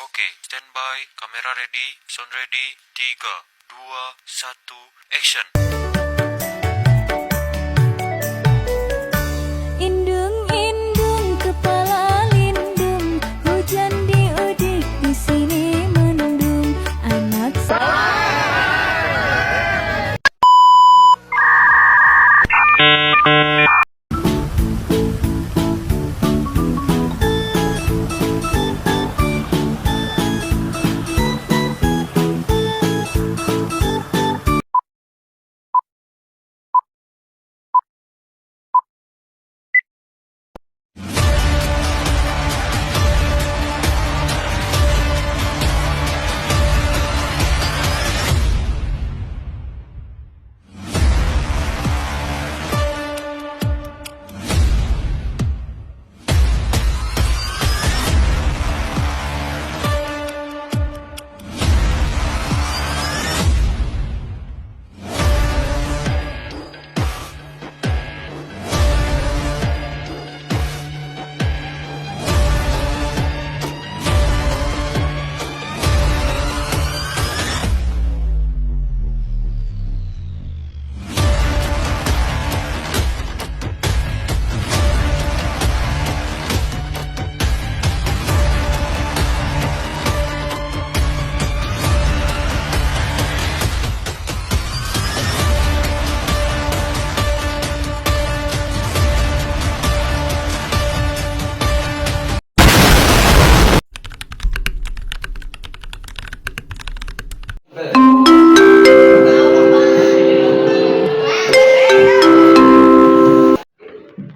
Oke, standby, kamera ready, sound ready, 3, 2, 1, action. Indung-indung kepala lindung, hujan diudik di sini mendung, anak saya.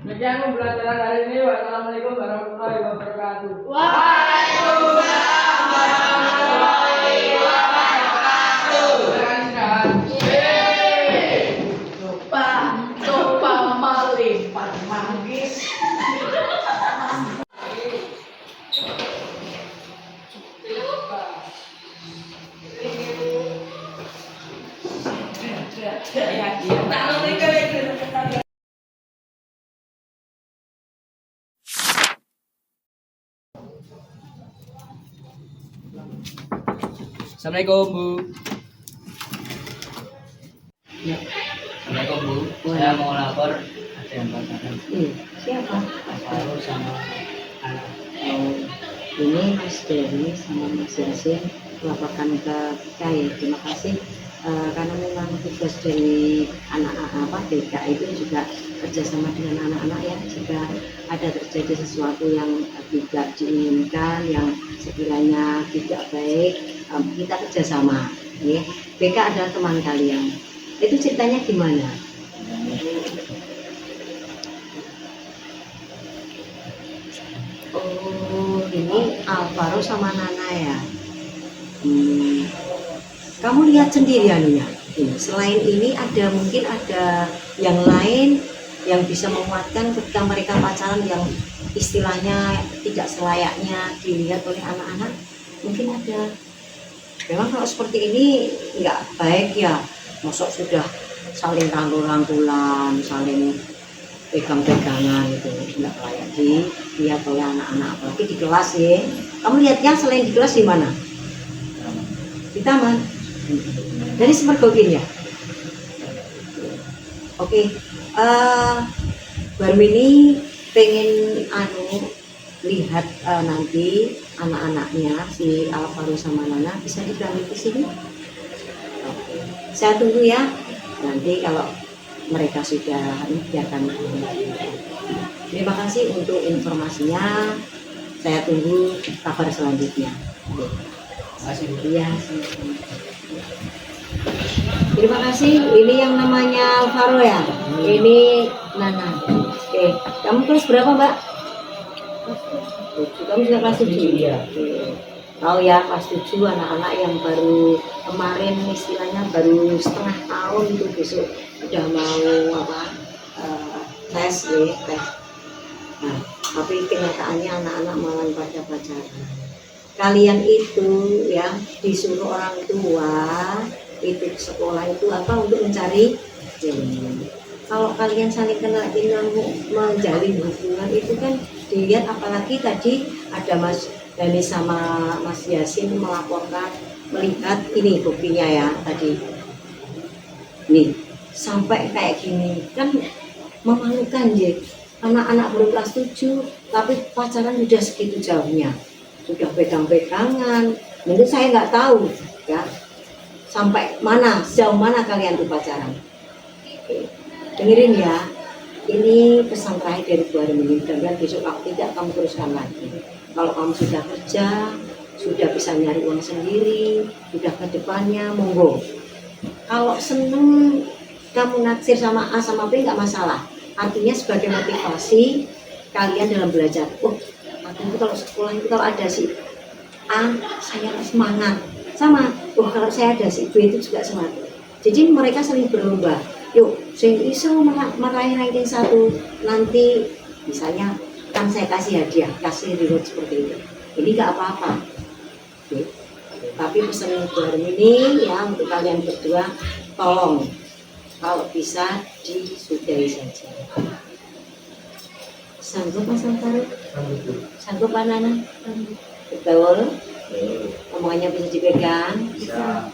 Demikian pembelajaran hari ini. Wassalamualaikum warahmatullahi wabarakatuh. Coba melipat manggis. Assalamualaikum Bu. Assalamualaikum Bu, saya mau lapor ada yang pacaran. Siapa? Mas Faru sama anak. Oh, ini Mas Dewi sama Mas Yasin melaporkan ke kita ya. Terima kasih. Karena memang tugas dari anak-anak BK itu juga kerjasama dengan anak-anak ya. Jika ada terjadi sesuatu yang tidak diinginkan, yang sekiranya tidak baik, kita kerjasama. Ya. BK adalah teman kalian. Itu ceritanya gimana? Oh, ini Alvaro sama Nana ya. Kamu lihat sendiri anunya. Selain ini mungkin ada yang lain yang bisa menguatkan ketika mereka pacaran yang istilahnya tidak selayaknya dilihat oleh anak-anak. Mungkin ada. Memang kalau seperti ini nggak baik ya. Masuk sudah saling rangkul-rangkulan, saling pegang-pegangan itu nggak layak dilihat oleh anak-anak, apalagi di kelas ya. Kamu lihatnya selain di kelas di mana? Di taman. Dari semergogin ya. Oke. Baru ini pengen lihat nanti anak-anaknya si Alvaro sama Nana bisa dipanggil ke sini. Oke. Saya tunggu ya. Nanti kalau mereka sudah biarkan. Terima kasih untuk informasinya. Saya tunggu kabar selanjutnya. Iya. Terima kasih. Ini yang namanya Alvaro ya. Ini Nana. Oke. Kamu kelas berapa, Mbak? Kamu sudah kelas 7? Iya. Tahu ya, kelas 7 anak-anak yang baru kemarin istilahnya baru setengah tahun itu besok udah mau tes. Nah, tapi kenyataannya anak-anak malah pada pacaran. Kalian itu ya disuruh orang tua itu sekolah itu apa untuk mencari ilmu. Kalau kalian saling kenal menjalin hubungan itu kan dilihat, apalagi tadi ada Mas Dani sama Mas Yasin melaporkan melihat ini buktinya ya tadi. Nih, sampai kayak gini kan memalukan ya. Anak-anak baru kelas 7 tapi pacaran sudah segitu jauhnya. Sudah pegang-pegangan. Mungkin saya nggak tahu ya. Sampai mana, sejauh mana kalian tuh pacaran. Oke. Dengerin ya. Ini pesan terakhir dari Bu Harmini. Dan besok kalau tidak kamu teruskan lagi. Kalau kamu sudah kerja, sudah bisa nyari uang sendiri, sudah ke depannya, monggo. Kalau seneng kamu naksir sama A sama B nggak masalah. Artinya sebagai motivasi kalian dalam belajar. Oh, aku itu kalau sekolah itu kalau ada si A, saya semangat. Sama, oh kalau saya ada si B itu juga semangat. Jadi mereka saling berlomba. Yuk, saya iso meraih ranking 1 nanti misalnya kan saya kasih hadiah, kasih reward seperti itu. Ini nggak apa-apa. Oke. Tapi pesan ini ya untuk kalian berdua, tolong kalau bisa disudahi saja. Sanggup Mas Antara? Sanggup Pak Nana? Betul. Omongannya bisa dipegang? Bisa.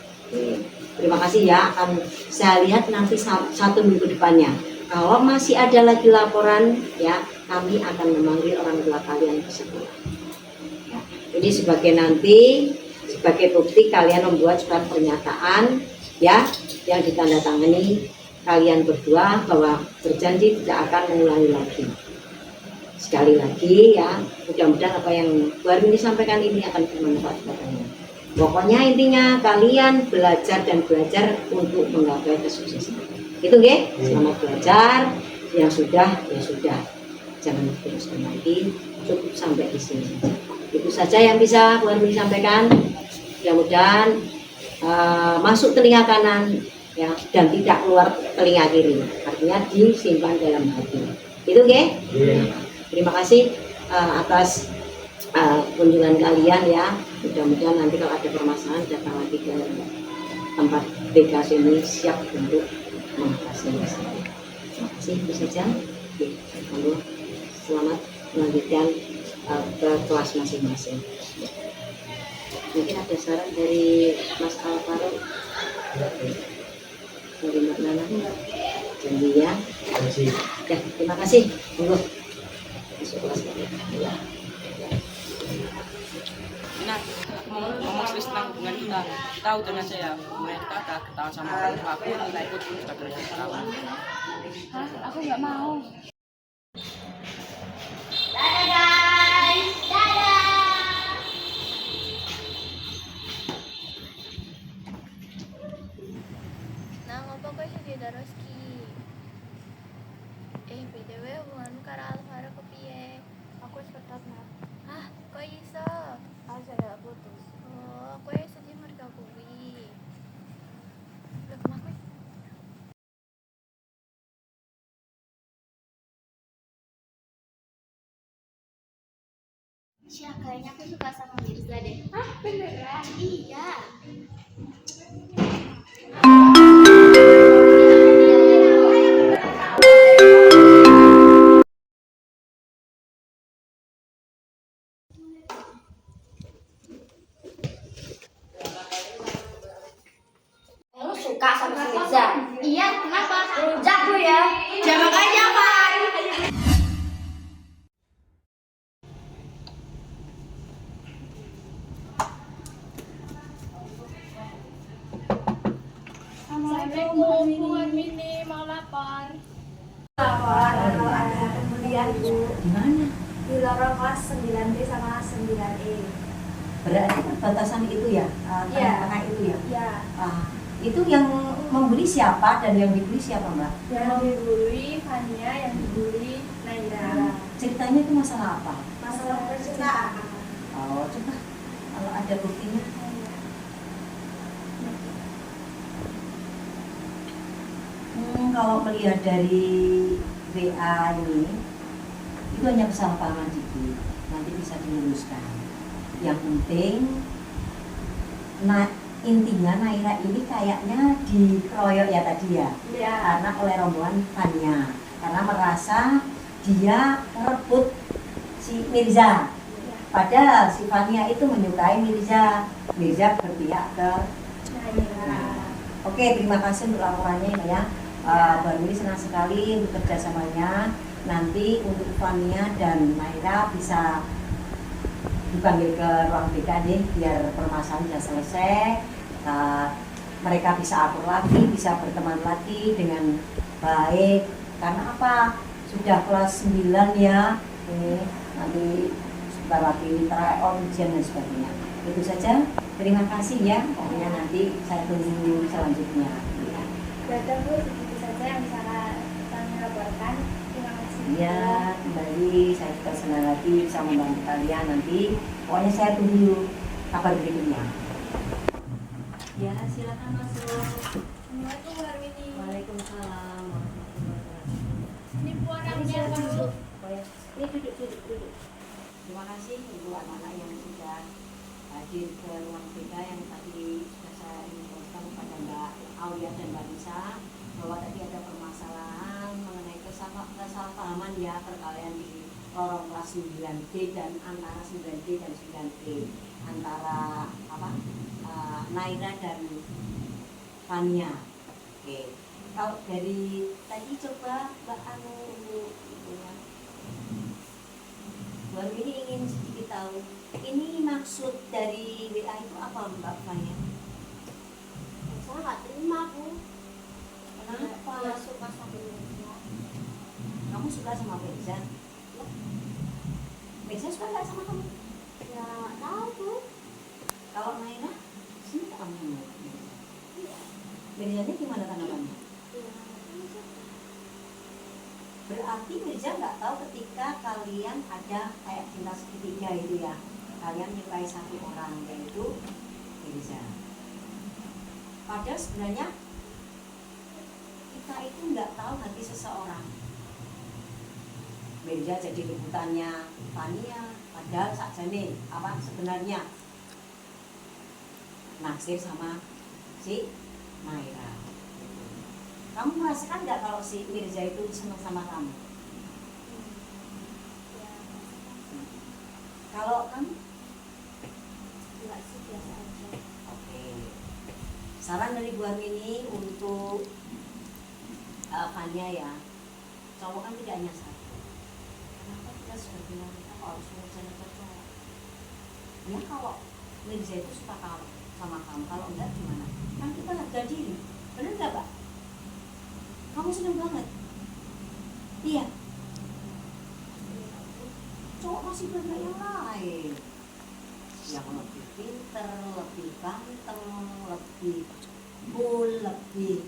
Terima kasih ya, akan saya lihat nanti 1 minggu depannya. Kalau masih ada lagi laporan ya, kami akan memanggil orang tua kalian ke sekolah. Ya. Jadi sebagai bukti kalian membuat surat pernyataan ya yang ditandatangani kalian berdua bahwa berjanji tidak akan mengulangi lagi. Sekali lagi ya, mudah-mudahan apa yang baru disampaikan ini akan bermanfaat buat kalian. Pokoknya intinya kalian belajar dan belajar untuk menggapai kesuksesan. Itu nggih, selamat belajar. Yang sudah ya sudah, jangan teruskan lagi, cukup sampai di sini. Itu saja yang bisa Bu Harmini sampaikan. Mudah-mudahan masuk telinga kanan ya dan tidak keluar telinga kiri. Artinya disimpan dalam hati. Itu nggih? Terima kasih atas kunjungan kalian ya. Mudah-mudahan nanti kalau ada permasalahan datang lagi ke tempat TK sini siap untuk mengatasi masalah. Terima kasih, itu saja. Oke, selamat melanjutkan ke kelas masing-masing. Mungkin ada saran dari Mas Alvaro, dari Mbak Nana, janji ya. Ya, terima kasih. Monggo. Masuk kelas lagi. Ya. Nah, ngomong serius tentang hubungan kita. Tahu dengan saya, hubungan kita ada ketahuan sama orang tua aku, kita ikut pun juga belajar ketahuan. Hah? Aku nggak mau. Nah, ngopo kowe sing diteruski? BTW hubunganmu karo Alvaro kepiye? Aku wis ketat, Mat. Hah, kok iso? Aku sudah putus. Oh, kowe sedih mergo kuwi. Lho, kenapa? Syah, kayaknya aku suka sama Mirza deh. Hah, beneran? Iya. Lu suka sama si Mirza? Iya, kenapa? Jago ya. Jangan aja, Pak. Assalamualaikum, Bu Harmini, mau lapor. Laporan kalau ada pembelian Bu Di mana? di lorong kelas 9B sama 9E. Berarti perbatasan itu ya, Iya. tengah-tengah itu ya. Ya, Itu yang membeli siapa dan yang dibeli siapa Mbak? yang dibully Fania, yang dibully Naira. Ceritanya itu masalah apa? Masalah percintaan. Oh, coba kalau ada buktinya. Kalau melihat dari WA ini, itu hanya kesalahpahaman dikit, nanti bisa diluruskan. Yang penting, intinya Naira ini kayaknya dikeroyok ya tadi ya, Iya. karena oleh rombongan Fania, karena merasa dia merebut si Mirza. Padahal si Fania itu menyukai Mirza. Mirza berpihak ke Naira. Oke, terima kasih untuk laporannya ya. Mbak Miri senang sekali untuk kerjasamanya. Nanti untuk Fania dan Naira bisa dipanggil ke ruang BK deh, biar permasalahan bisa selesai. Mereka bisa akur lagi, bisa berteman lagi dengan baik. Karena apa? Sudah kelas 9 ya. Ini nanti sebentar lagi tryout, ujian dan sebagainya. Itu saja. Terima kasih ya. Pokoknya nanti saya tunggu selanjutnya. Ya. Berarti Bu, segitu saja yang bisa kami laporkan. Terima kasih. Ya, kembali saya juga senang lagi bisa membantu kalian nanti. Pokoknya saya tunggu kabar berikutnya. Ya, silakan masuk. Assalamualaikum warahmatullahi wabarakatuh. Waalaikumsalam. Ini Bu orangnya dulu. Ini duduk. Terima kasih ibu anak-anak yang sudah hadir ke ruang BK yang tadi sudah saya infokan kepada Mbak Aulia dan Mbak Nisa bahwa tadi ada permasalahan mengenai kesalahpahaman ya perkalian di lorong kelas 9D dan antara 9D dan 9E antara Naira dan Fania. Oke. Kalau dari tadi coba Mbak Mbak ini ingin sedikit tahu, ini maksud dari WA itu apa Mbak Fania? Saya nggak terima Bu. Kenapa? Dia suka sama Mirza. Kamu suka sama Mirza? Mirza suka nggak sama kamu? Ya nggak tahu Bu. Kalau Naira, sini kamu. Mirza-nya gimana tanggapannya? Ya nggak tahu. Berarti Mirza nggak tahu ketika kalian ada kayak cinta segitiga itu ya. Kalian menyukai satu orang yaitu Mirza. Padahal sebenarnya kita itu nggak tahu hati seseorang. Mirza jadi rebutannya Fania, padahal sakjane apa sebenarnya naksir sama si Naira. Kamu merasakan nggak kalau si Mirza itu senang sama kamu? Ya Kalau kamu? nggak sih, biasa aja. Oke. Saran dari Bu Armini untuk Fania ya, cowok kan tidak hanya satu. Kenapa kita sebagai wanita harus mengejar cowok? Ya kalau Mirza itu suka sama kamu, kalau enggak gimana? Kan kita harga diri, benar nggak Pak? Kamu seneng banget? Iya. Cowok masih banyak yang lain, yang lebih pinter, lebih ganteng, lebih cool, lebih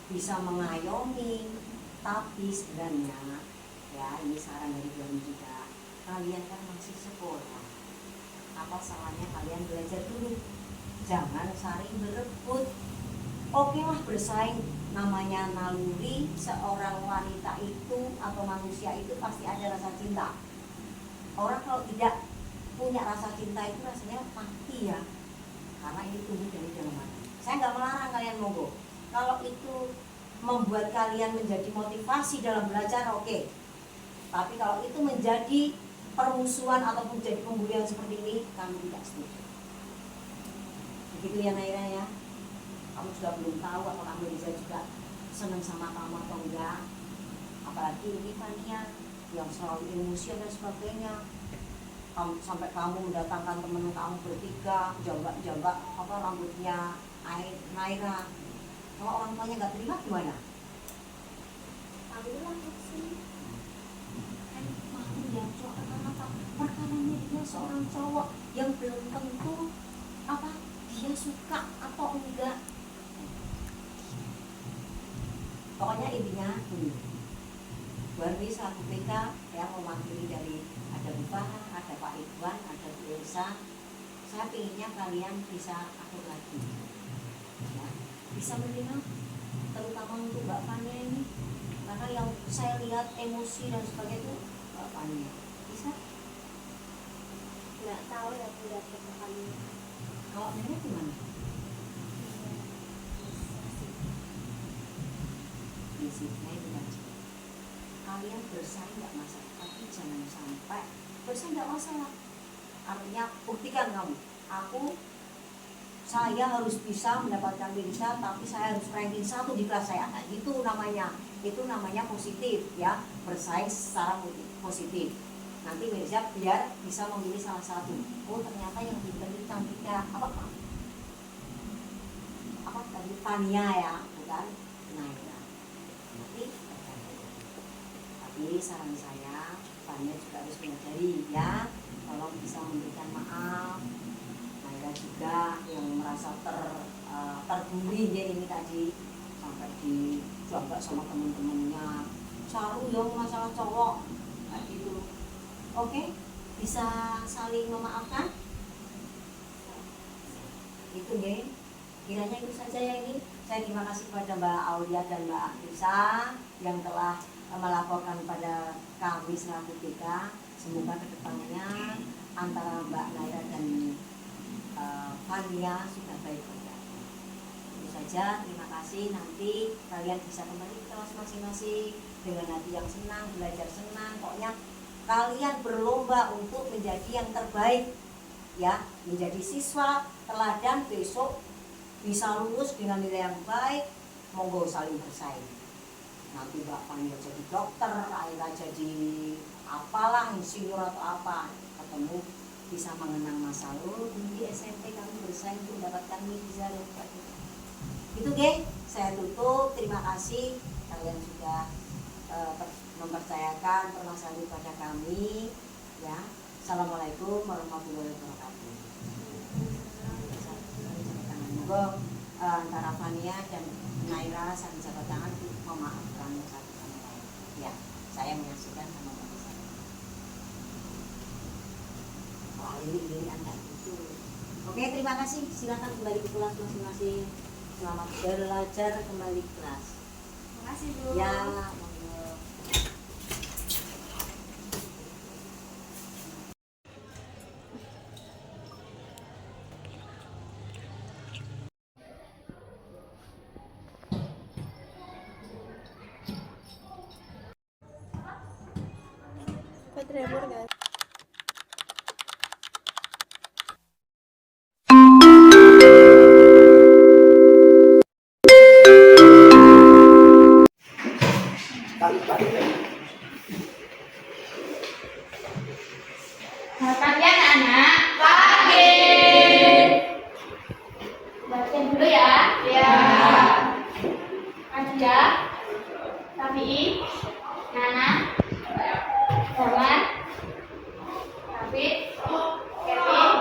bisa mengayomi. Tapi sebenarnya ya ini saran dari kalian juga, kalian kan masih sekolah, apa salahnya kalian belajar dulu, jangan saling berebut. Oke lah bersaing, namanya naluri seorang wanita itu atau manusia itu pasti ada rasa cinta. Orang kalau tidak punya rasa cinta itu rasanya mati ya, karena ini tumbuh dari dalam hati. Saya nggak melarang kalian monggo, kalau itu membuat kalian menjadi motivasi dalam belajar oke. Tapi kalau itu menjadi permusuhan ataupun menjadi pembulian seperti ini, kami tidak setuju. Begitu ya Naira ya. Kamu juga belum tahu apakah Mirza juga senang sama kamu atau enggak. Apalagi ini Fania yang selalu emosi dan sebagainya. Sampai kamu mendatangkan temen kamu bertiga, jaga apa rambutnya Naira. Kalau orang tuanya nggak terima gimana? Alhamdulillah sih. Kan malu ya cowok, karena apa? Perkaranya dia seorang cowok yang belum tentu apa dia suka atau enggak. Pokoknya intinya Bu Arwi selaku PK yang mewakili dari ada Bu Farah, ada Pak Ikhwan, ada Bu Elsa. Saya pinginnya kalian bisa akur lagi ya, bisa menerima terutama untuk Mbak Fania ini, karena yang saya lihat emosi dan sebagainya itu Mbak Fania bisa Nggak tahu ya Bu, lihat kali. kalau nenek gimana? Prinsipnya itu kan kalian bersaing nggak masalah, tapi jangan sampai bersaing nggak masalah, Artinya buktikan kamu, saya harus bisa mendapatkan wirisan, tapi saya harus ranking 1 di kelas saya. Nah, itu namanya positif ya, bersaing secara positif. Nanti Mirza biar bisa memilih salah satu. Oh ternyata yang dibeli cantiknya apa tadi Fania ya, bukan Naira. Nanti tapi saran saya Fania juga harus menyadari ya, tolong bisa memberikan maaf. Naira juga yang merasa terbuli ya ini tadi, sampai dijaga sama teman-temannya, saru yang masalah cowok kayak gitu. Oke, bisa saling memaafkan. Itu ya, kiranya itu saja ya ini. Saya terima kasih kepada Mbak Aulia dan Mbak Akrisa yang telah melaporkan pada kami selaku BK. Semoga kedepannya antara Mbak Naira dan Fania sudah baik-baik. Itu saja, terima kasih. Nanti kalian bisa kembali ke kelas masing-masing dengan hati yang senang, belajar senang. Pokoknya kalian berlomba untuk menjadi yang terbaik ya, menjadi siswa teladan, besok bisa lulus dengan nilai yang baik. Monggo saling bersaing. Nanti Mbak Fania jadi dokter, Aira jadi apalah, insinyur atau apa, ketemu bisa mengenang masa lalu di SMP kami bersaing untuk mendapatkan mirza dan sebagainya. Itu geng, saya tutup. Terima kasih kalian sudah mempercayakan permasalahan pada kami ya. Assalamualaikum warahmatullahi wabarakatuh. Monggo antara Fania dan Naira saling jabat tangan untuk memaafkan satu sama lain ya. Saya menyaksikan sama sama. Wah ini anda itu. Oke, terima kasih. Silakan kembali ke kelas masing-masing. Selamat belajar kembali ke kelas. Terima kasih Bu. Ya. Trevor guys. Selamat pagi anak-anak. Pagi. Baca dulu ya. Ya. Adia, Tabii, Nana, Roman, David, Kevin,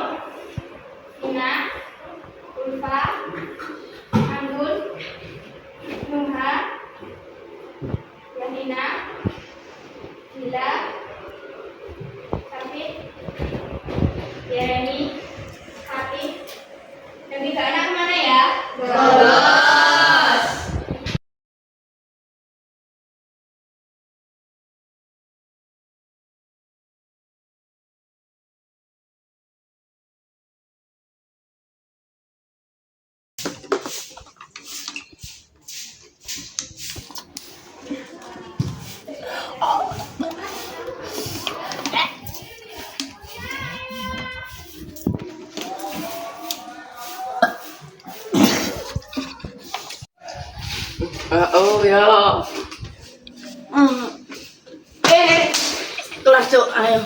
Ina, Ulfa, Anggun, Nuha, Yamina, Gila, David, Jeremy, Hati, dan tiga anak mana ya? Oh ya. Kelas cok, ayo.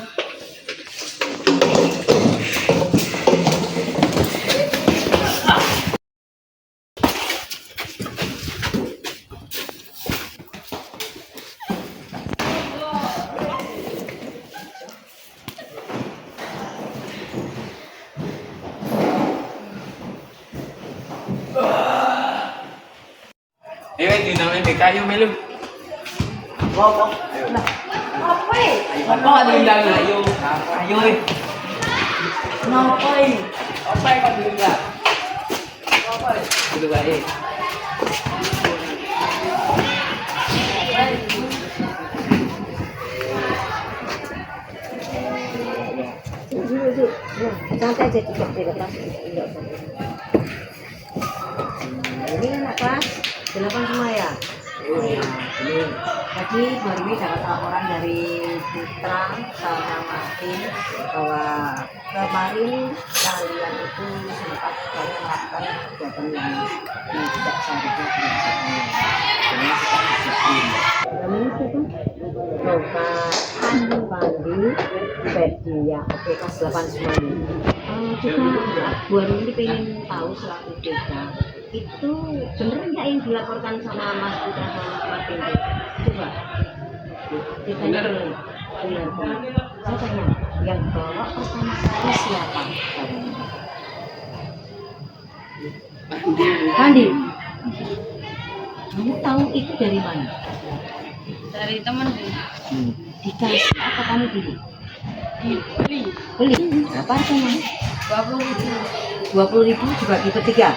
Ayo, dinamai BKU melu. Bawa. Ayo. Apa ya? Apa ada yang ayo? Ayo. Ngapain? Apa yang kau dulu enggak? Apa? Dulu baik. Santai aja di kelas. Ini anak kelas 8 semua ya. Ini tadi baru ini dapat laporan dari Putra sama Martin bahwa kemarin kalian itu sempat melakukan kegiatan yang tidak seharusnya dilakukan. Ini tidak disiplin. Namanya siapa? Roka Pandi Ferdi ya. Oke, kelas 8 semuanya. Kita Bu Ani ini pengen tahu selaku kita itu bener nggak yang dilaporkan sama Mas Putra sama Mas Pintu? Coba. Benar. Saya tanya, yang bawa pertama kali siapa? Pandi. Kamu tahu itu dari mana? Dari teman sih. Dikasih apa kamu beli? Beli Beli. Berapa harganya? 20.000. 20.000 dibagi bertiga.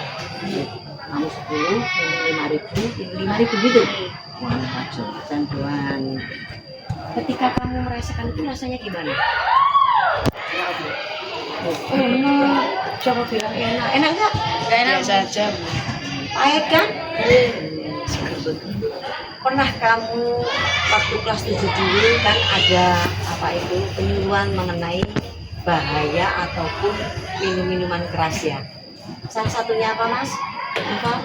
Kamu 10, ini 5.000, ini 5.000 gitu. Wah, kacau, canduan. Ketika kamu merasakan itu rasanya gimana? Enak. Coba bilang enak. Enak nggak? Gak enak saja. Pahit kan? Pernah kamu waktu kelas 7 dulu kan ada apa itu penyuluhan mengenai bahaya ataupun minum-minuman keras ya? Salah satunya apa, Mas? Apa?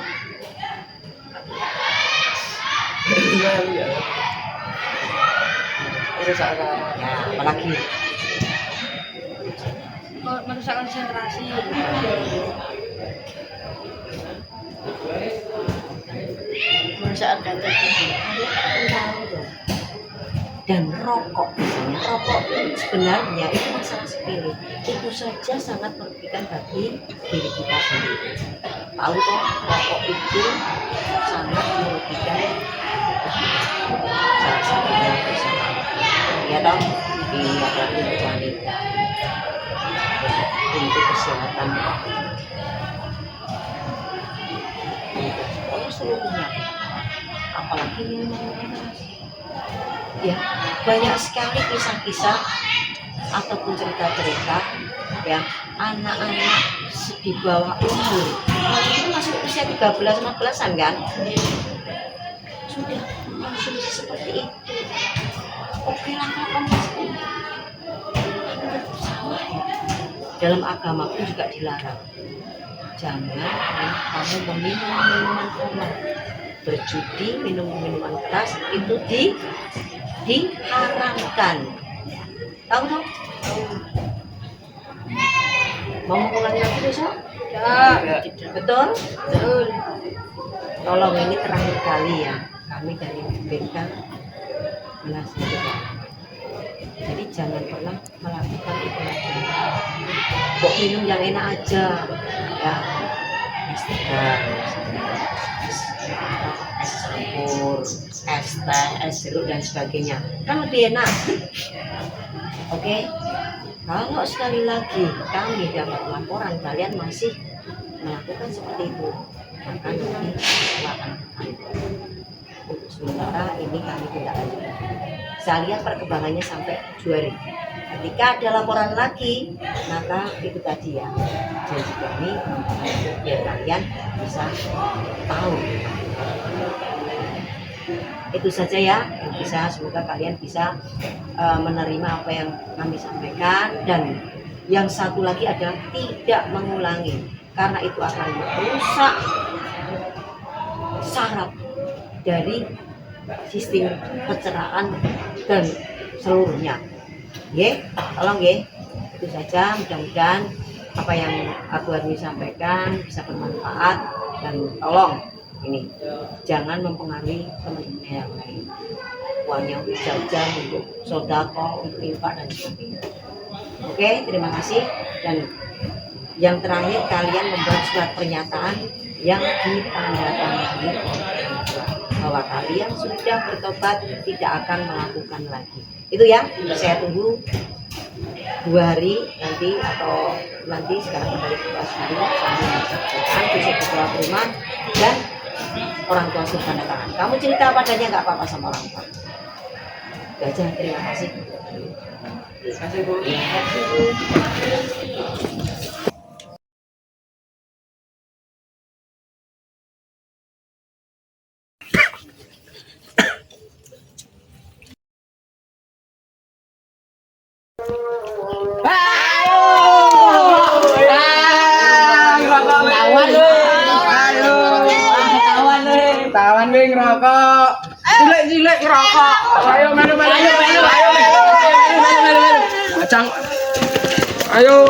Ya, apalagi Merusak konsentrasi. Merusak organ dan rokok misalnya rokok sebenarnya itu masalah sepele, itu saja sangat merugikan bagi diri kita sendiri. Tahu toh rokok itu sangat merugikan salah satunya bersama ya toh di apalagi untuk wanita untuk kesehatan untuk seluruhnya, apalagi minuman keras. Ya, banyak sekali kisah-kisah ataupun cerita-cerita ya anak-anak di bawah umur itu masuk usia 13-14an kan sudah konsumsi seperti itu. Oke lah kalau kamu salah ya. Dalam agama pun juga dilarang, jangan kamu meminum minuman keras, berjudi, minum minuman keras itu diharamkan. Tahu dong? Mau mengulangi lagi besok? Ya. Betul? Betul. Tolong ini terakhir kali ya. Kami dari BK menasihatkan. Jadi jangan pernah melakukan itu lagi. Kok minum yang enak aja ya. Es tegal, es campur, es teh, es jeruk dan sebagainya kan lebih enak. Oke, kalau sekali lagi kami dapat laporan kalian masih melakukan seperti itu, maka nanti silakan untuk sementara ini kami tidak lanjut. Saya lihat perkembangannya sampai Februari. Ketika ada laporan lagi, maka itu tadi ya, janji kami biar kalian bisa tahu. Itu saja ya yang bisa, semoga kalian bisa menerima apa yang kami sampaikan, dan yang satu lagi adalah tidak mengulangi karena itu akan merusak syarat dari sistem pencernaan dan seluruhnya. Ye, tolong ye. Itu saja, mudah-mudahan apa yang aku hari ini sampaikan bisa bermanfaat, dan tolong ini jangan mempengaruhi teman-teman yang lain. Uangnya untuk jajan, untuk sodako, untuk infak dan sebagainya. Oke, terima kasih. Dan yang terakhir, kalian membuat surat pernyataan yang ditandatangani bahwa kalian sudah bertobat, tidak akan melakukan lagi. Itu ya, saya tunggu 2 hari nanti, atau nanti sekarang kembali ke kelas dulu sambil menyampaikan besok ketua rumah dan orang tua suruh tanda tangan. Kamu cerita padanya nggak apa-apa sama orang tua. Itu aja, terima kasih. Terima kasih Bu. Ayo. Tawan weh ngerokok. Cilik ngerokok. Ayo melu. Acang. Ayo.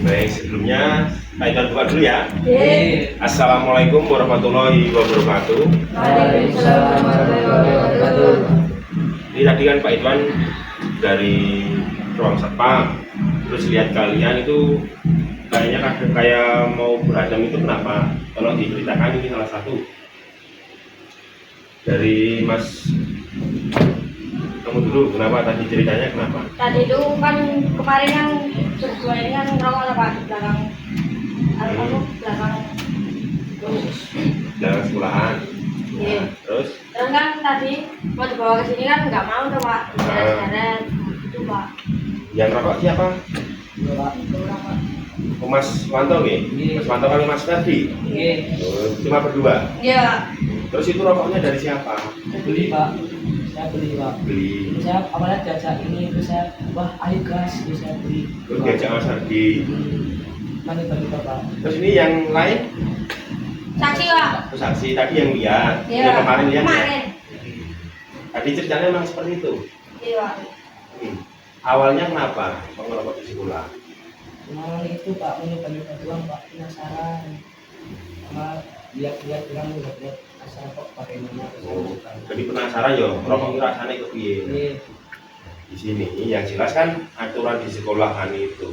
Baik, sebelumnya Pak Iwan buka dulu ya. Assalamualaikum warahmatullahi wabarakatuh. Waalaikumsalam warahmatullahi wabarakatuh. Ini tadi kan Pak Iwan dari ruang satpam, terus lihat kalian itu kayaknya kayak mau beradam, itu kenapa? Tolong diceritakan, ini salah satu dari Mas. Kamu dulu, kenapa tadi ceritanya kenapa? Tadi itu kan kemarin yang berdua ini kan ngerokok lah Pak di belakang belakang sekolahan. Iya. Terus kan tadi mau dibawa ke sini kan nggak mau tuh Pak, seret itu Pak. yang rokok siapa? Oh, Mas Wanto nih? Mas Wanto kali Mas Ferdi? Cuma berdua? Iya. Terus itu rokoknya dari siapa? Beli Pak, saya beli Pak. Beli. Saya awalnya diajak ini, terus saya wah ayo gas, terus saya beli. Terus diajak Mas Ferdi. Mana beli Pak? Terus ini yang lain? Saksi Pak. Terus saksi tadi yang lihat, Iya. yang kemarin lihat ya? Kemarin. Tadi ceritanya memang seperti itu. Iya Pak. Awalnya kenapa ngerokok di sekolah? Kemarin itu Pak mencoba doang Pak, penasaran. Sama lihat-lihat bilang lihat asal kok pakai minyak. Jadi penasaran yo, rokok ini rasanya kepiye? Di sini yang jelas kan aturan di sekolahan itu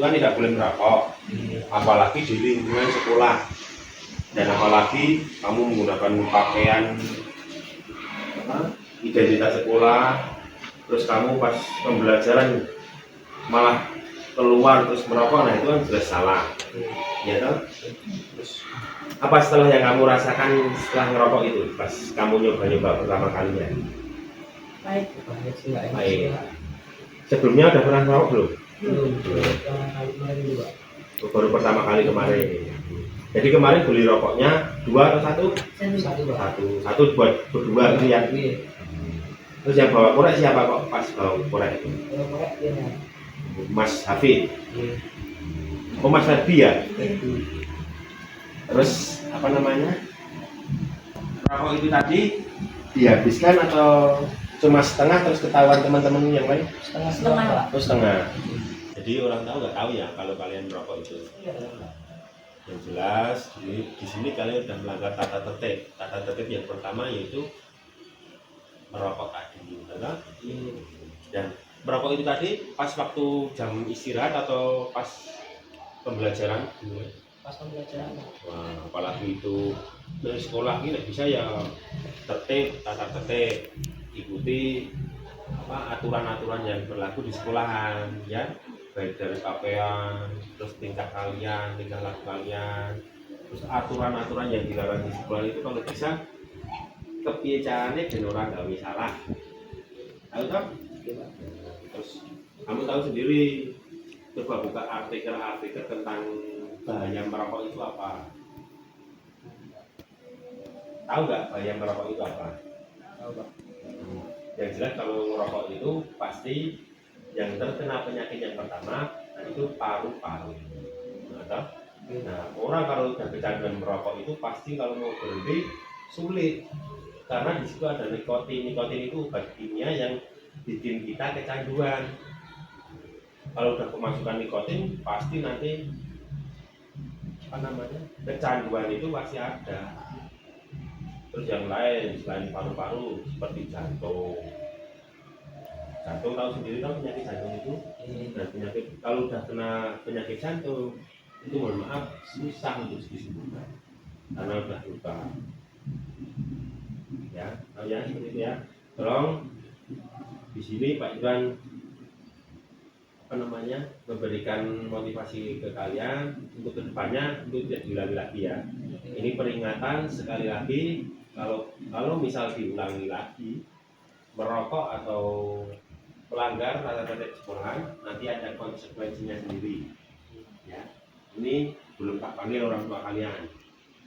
kan tidak boleh merokok, apalagi di lingkungan sekolah, dan apalagi kamu menggunakan pakaian identitas sekolah, terus kamu pas pembelajaran malah keluar terus merokok, nah itu kan jelas salah, ya toh? Terus apa setelah yang kamu rasakan setelah ngerokok itu pas kamu nyoba-nyoba pertama kalinya? Baik sih nggak enak. Baik. Sebelumnya udah pernah ngerokok belum? Belum. Kali kemarin juga. Baru pertama kali kemarin. Jadi kemarin beli rokoknya 2 atau 1? Satu buat berdua gitu ya. Terus yang bawa korek siapa kok pas bawa korek itu? Mas Hafid. Oh, Mas Ferdi ya? Terus apa namanya? Rokok itu tadi dihabiskan atau cuma setengah terus ketahuan teman-teman yang lain? Setengah. Oh, setengah. Jadi orang tahu nggak tahu ya kalau kalian merokok itu? Yang jelas di sini kalian sudah melanggar tata tertib. Tata tertib yang pertama yaitu merokok tadi, betul? Dan merokok itu tadi pas waktu jam istirahat atau pas pembelajaran? Pas pembelajaran. Wah, apalagi itu dari sekolah ini bisa ya tertib, tata tertib, ikuti aturan-aturan yang berlaku di sekolahan, ya, baik dari pakaian, terus tingkah kalian, tingkah laku kalian, terus aturan-aturan yang dilarang di sekolah itu kalau bisa kepiye carane ben ora gawe salah. Tahu tak? Terus kamu tahu sendiri, coba buka artikel-artikel tentang bahaya merokok itu apa? Tahu nggak bahaya merokok itu apa? Tahu Pak. Yang jelas kalau merokok itu pasti yang terkena penyakit yang pertama itu paru-paru. Nah, orang kalau sudah kecanduan merokok itu pasti kalau mau berhenti sulit, karena di situ ada nikotin. Nikotin itu obat kimia yang bikin kita kecanduan. Kalau udah kemasukan nikotin pasti nanti kecanduan itu pasti ada. Terus yang lain selain paru-paru seperti jantung tahu sendiri kan penyakit jantung itu. Dan penyakit kalau udah kena penyakit jantung itu mohon maaf susah untuk disembuhkan karena udah luka. Ya, kalian seperti itu ya. Tolong di sini Pak Iwan memberikan motivasi ke kalian untuk kedepannya untuk tidak diulangi lagi ya. Ini peringatan sekali lagi, kalau misal diulangi lagi merokok atau pelanggar tata tertib sekolahan, nanti ada konsekuensinya sendiri. Ya, ini belum tak panggil orang tua kalian.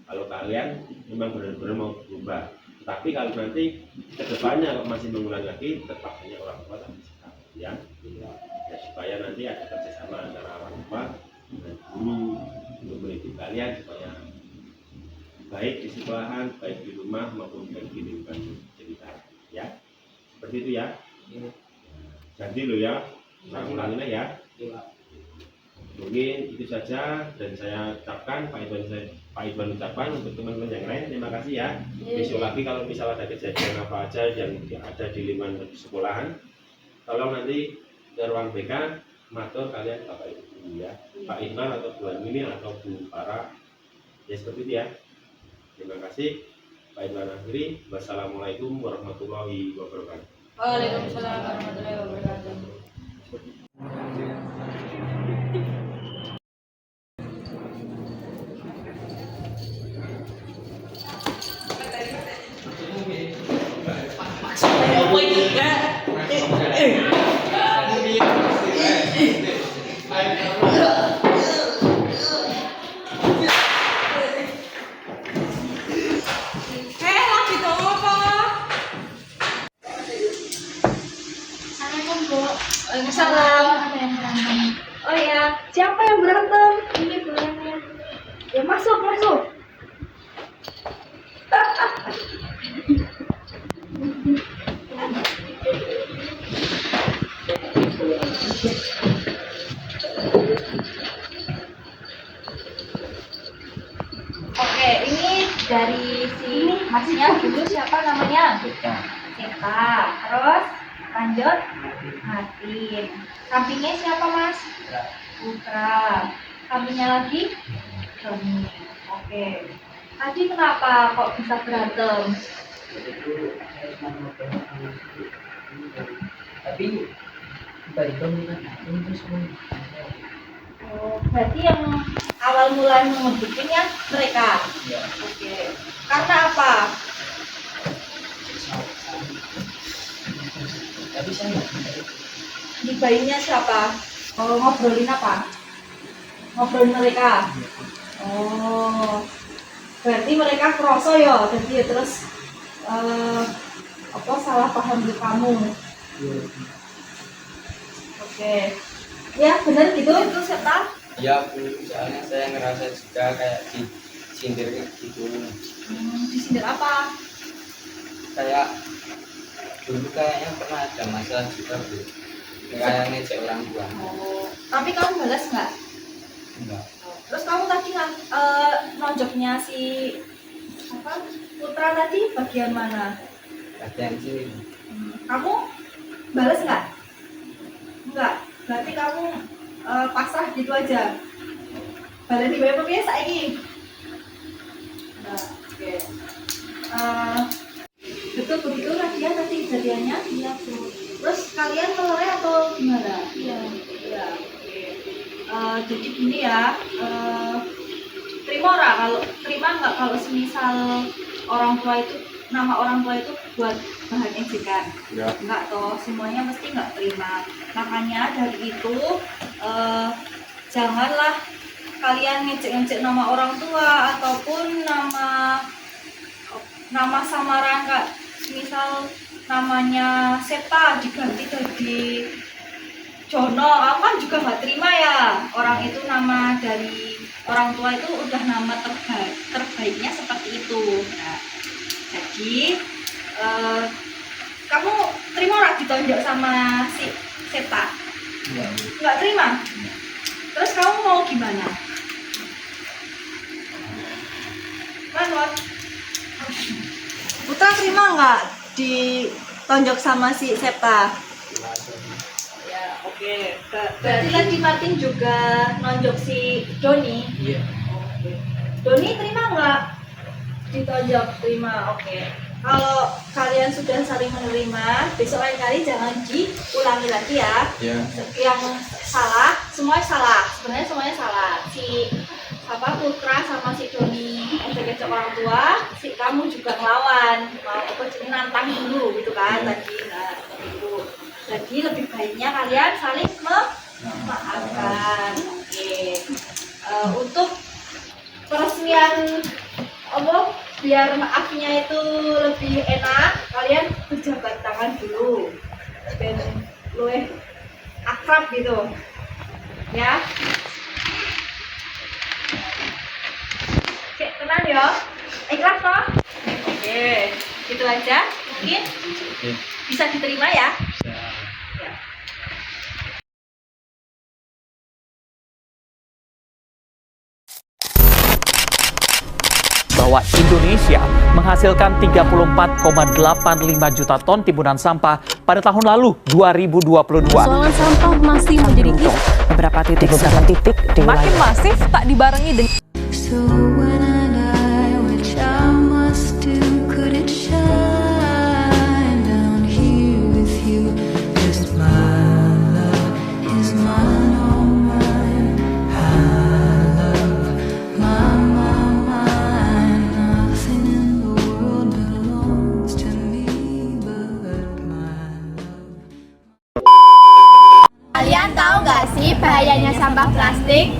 Kalau kalian memang benar-benar mau berubah, tapi kalau nanti kedepannya masih mengulang lagi, tetap hanya orang tua tapi sikap, ya. Ya, supaya nanti ada kerjasama antara orang tua dengan guru untuk mendidik kalian supaya baik di sekolahan, baik di rumah maupun baik di lingkungan sekitar, ya. Seperti itu ya. Jadi lo ya, ulang-ulanginnya ya. Mungkin itu saja dan saya ucapkan Pak Idwan ucapkan untuk teman-teman yang lain terima kasih ya. Besok lagi kalau misal ada kejadian apa aja yang ada di lingkungan sekolahan, tolong nanti ke ruang BK matur kalian Bapak Ibu ya, Pak Idwan atau Bu Anwini atau Bu Farah ya, seperti itu ya. Terima kasih. Pak Idwan akhiri. Wassalamualaikum warahmatullahi wabarakatuh. Waalaikumsalam warahmatullahi wabarakatuh. Assalamualaikum Bu. Waalaikumsalam. Ada yang berantem. Oh ya, siapa yang berantem? Ini Bu yang lihat. Ya masuk, masuk. Oke, ini dari si masnya dulu siapa namanya? Sita. Terus lanjut Martin. Sampingnya siapa Mas? Putra. Sampingnya lagi? Doni. Oke. Tadi kenapa kok bisa berantem? Tapi tiba-tiba terus Oh, berarti yang awal mulai ngebikinnya mereka. ya Oke. Karena apa? tapi saya Dibayinya siapa? Oh, ngobrolin apa? Ngobrolin mereka. Oh, berarti mereka kroso ya, jadi ya terus apa salah paham ke kamu? Oke, ya benar gitu itu serta. Ya Bu, soalnya saya ngerasa juga kayak disindir gitu. Disindir apa? Kayak dulu kayaknya pernah ada masalah juga Bu, kayak ngejek orang tua. Oh, tapi kamu balas nggak? Enggak. Terus kamu tadi nonjoknya si apa Putra tadi bagian mana? Bagian sini. Kamu balas nggak? Enggak. Berarti kamu pasrah gitu aja. Balas di bawah biasa ini. Nah, oke. Betul begitu Nadia tadi kejadiannya? Iya Bu. Terus kalian melerai atau gimana? Iya. Iya. Oke. Jadi gini ya. Terima nggak kalau semisal orang tua itu nama orang tua itu buat bahan ejekan? Ya. Enggak toh, semuanya mesti nggak terima. Makanya dari itu janganlah kalian ngejek-ngejek nama orang tua ataupun nama samaran kak. Misal namanya Seta diganti jadi Jono, aku kan juga nggak terima ya. Orang itu nama dari orang tua itu udah nama terbaiknya seperti itu. Nah, jadi kamu terima nggak ditonjok sama si Seta? Nggak terima? Terus kamu mau gimana? Manot? Putra terima nggak ditonjok sama si Seta? Ya, oke. Berarti tadi Martin juga nonjok si Doni? iya Oke. Doni terima nggak ditonjok? Terima, oke. Kalau kalian sudah saling menerima, besok lain kali jangan diulangi lagi ya. Ya. Yang salah, semuanya salah. Sebenarnya semuanya salah. Si Putra sama si Doni ejek-ejek orang tua, si kamu juga ngelawan, mau apa nantang dulu gitu kan tadi. Nah, seperti itu. Jadi lebih baiknya kalian saling memaafkan. Oke. Untuk peresmian biar maafnya itu lebih enak, kalian berjabat tangan dulu dan luwih akrab gitu ya. Oke, tenang ya, ikhlas toh? Oke, gitu aja mungkin bisa diterima ya. Ya. Bahwa Indonesia menghasilkan 34,85 juta ton timbunan sampah pada tahun lalu 2022. Persoalan sampah masih menjadi isu. Beberapa titik makin masif tak dibarengi dengan Kalian tahu gak sih bahayanya sampah plastik?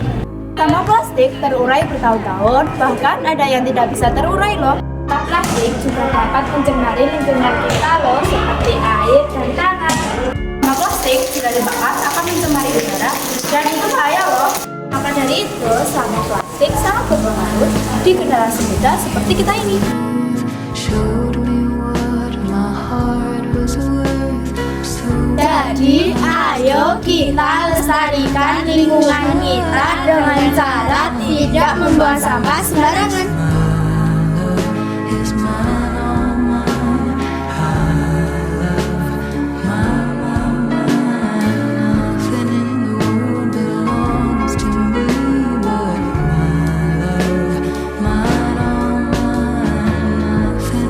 Sampah plastik terurai bertahun-tahun, bahkan ada yang tidak bisa terurai loh. Sampah plastik juga dapat mencemari lingkungan kita loh, seperti air dan tanah. Sampah plastik jika dibakar akan mencemari udara dan itu bahaya loh. Maka dari itu, sampah plastik sangat berpengaruh di generasi muda seperti kita ini. Jadi, ayo kita lestarikan lingkungan kita dengan cara tidak membuang sampah sembarangan.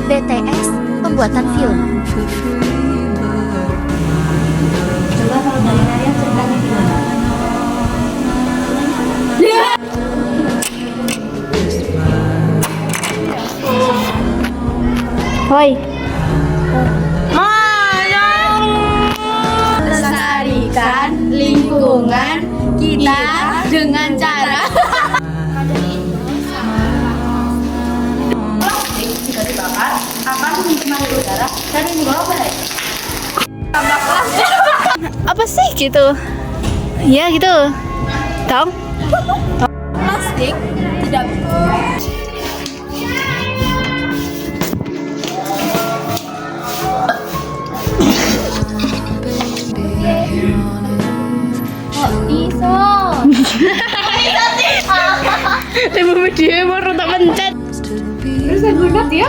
BTS pembuatan film. Coba kalau dari Maria ceritanya gimana? Hoi. Lestarikan lingkungan kita dengan cara Plastik jika dibakar akan mencemari udara dan membawa bahaya. Sampah plastik apa sih gitu? Ya gitu. Tahu? plastik tidak Iso. Tiba-tiba dia baru tak pencet. Terus saya gugat ya?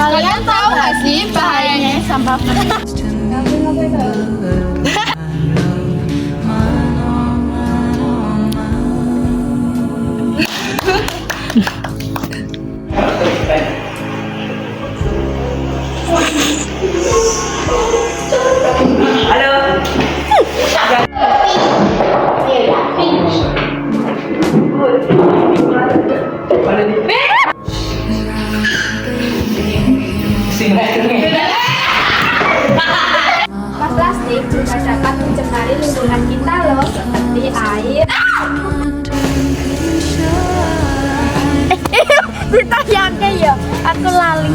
Kalian tahu gak sih bahayanya sampah plastik? Sampah plastik juga dapat mencemari lingkungan kita loh, seperti air. Ditayangnya ya, aku lali.